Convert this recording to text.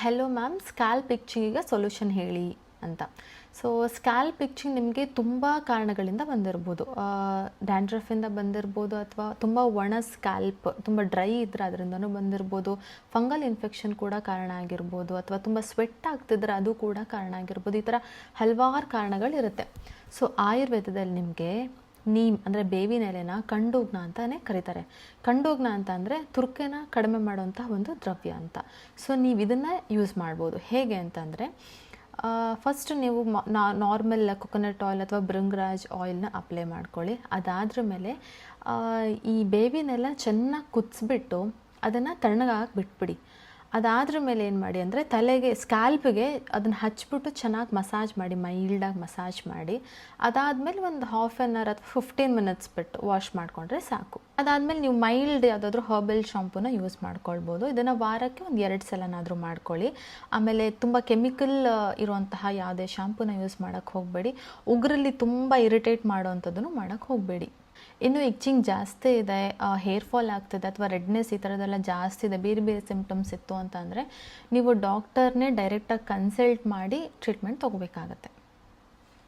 Hello ma'am, scalp ಇಚ್ಚಿಂಗಿಗೆ solution ಹೇಳಿ ಅಂತ. So scalp itching ನಿಮಗೆ ತುಂಬ ಕಾರಣಗಳಿಂದ ಬಂದಿರ್ಬೋದು. ಡ್ಯಾಂಡ್ರಫಿಂದ ಬಂದಿರ್ಬೋದು, ಅಥವಾ ತುಂಬ ಒಣ ಸ್ಕ್ಯಾಲ್ಪ್ ತುಂಬ ಡ್ರೈ ಇದ್ದರೆ ಅದರಿಂದನೂ ಬಂದಿರ್ಬೋದು. ಫಂಗಲ್ ಇನ್ಫೆಕ್ಷನ್ ಕೂಡ ಕಾರಣ ಆಗಿರ್ಬೋದು, ಅಥವಾ ತುಂಬ ಸ್ವೆಟ್ ಆಗ್ತಿದ್ರೆ ಅದು ಕೂಡ ಕಾರಣ ಆಗಿರ್ಬೋದು. ಈ ಥರ ಹಲವಾರು ಕಾರಣಗಳಿರುತ್ತೆ. ಸೊ ಆಯುರ್ವೇದದಲ್ಲಿ ನಿಮಗೆ ನೀಮ್ ಅಂದರೆ ಬೇವಿನ ಎಲೆನ ಕಂಡೂಗ್ನ ಅಂತಲೇ ಕರೀತಾರೆ. ಕಂಡೂಗ್ನ ಅಂತ ಅಂದರೆ ತುರ್ಕೆನ ಕಡಿಮೆ ಮಾಡುವಂಥ ಒಂದು ದ್ರವ್ಯ ಅಂತ. ಸೊ ನೀವು ಇದನ್ನು ಯೂಸ್ ಮಾಡ್ಬೋದು. ಹೇಗೆ ಅಂತಂದರೆ, ಫಸ್ಟ್ ನೀವು ನಾರ್ಮಲ್ ಕೊಕೊನಟ್ ಆಯಿಲ್ ಅಥವಾ ಭೃಂಗರಾಜ್ ಆಯಿಲ್ನ ಅಪ್ಲೈ ಮಾಡ್ಕೊಳ್ಳಿ. ಅದಾದ್ರ ಮೇಲೆ ಈ ಬೇವಿನೆಲ್ಲ ಚೆನ್ನಾಗಿ ಕುದಿಸ್ಬಿಟ್ಟು ಅದನ್ನು ತಣ್ಣಗಾಗಿ ಬಿಟ್ಬಿಡಿ. ಅದಾದ್ರ ಮೇಲೆ ಏನು ಮಾಡಿ ಅಂದರೆ, ತಲೆಗೆ ಸ್ಕ್ಯಾಲ್ಪಿಗೆ ಅದನ್ನು ಹಚ್ಬಿಟ್ಟು ಚೆನ್ನಾಗಿ ಮಸಾಜ್ ಮಾಡಿ, ಮೈಲ್ಡಾಗಿ ಮಸಾಜ್ ಮಾಡಿ. ಅದಾದಮೇಲೆ ಒಂದು ಹಾಫ್ ಆನ್ ಅವರ್ ಅಥವಾ 15 ಮಿನಿಟ್ಸ್ ಬಿಟ್ಟು ವಾಶ್ ಮಾಡಿಕೊಂಡ್ರೆ ಸಾಕು. ಅದಾದಮೇಲೆ ನೀವು ಮೈಲ್ಡ್ ಯಾವುದಾದ್ರೂ ಹರ್ಬಲ್ ಶಾಂಪೂನ ಯೂಸ್ ಮಾಡ್ಕೊಳ್ಬೋದು. ಇದನ್ನು ವಾರಕ್ಕೆ ಒಂದು 2 ಸಲನಾದರೂ ಮಾಡ್ಕೊಳ್ಳಿ. ಆಮೇಲೆ ತುಂಬ ಕೆಮಿಕಲ್ ಇರುವಂತಹ ಯಾವುದೇ ಶಾಂಪೂನ ಯೂಸ್ ಮಾಡೋಕ್ಕೆ ಹೋಗಬೇಡಿ. ಉಗುರಲ್ಲಿ ತುಂಬ ಇರಿಟೇಟ್ ಮಾಡೋವಂಥದ್ದನ್ನು ಮಾಡೋಕ್ಕೆ ಹೋಗಬೇಡಿ. ಇನ್ನು ಇಚ್ಚಿಂಗ್ ಜಾಸ್ತಿ ಇದೆ, ಹೇರ್ ಫಾಲ್ ಆಗ್ತಿದೆ, ಅಥವಾ ರೆಡ್ನೆಸ್ ಈ ಥರದ್ದೆಲ್ಲ ಜಾಸ್ತಿ ಇದೆ, ಬೇರೆ ಬೇರೆ ಸಿಂಪ್ಟಮ್ಸ್ ಇತ್ತು ಅಂತಂದರೆ ನೀವು ಡಾಕ್ಟರ್ನೇ ಡೈರೆಕ್ಟಾಗಿ ಕನ್ಸಲ್ಟ್ ಮಾಡಿ ಟ್ರೀಟ್ಮೆಂಟ್ ತೊಗೋಬೇಕಾಗತ್ತೆ.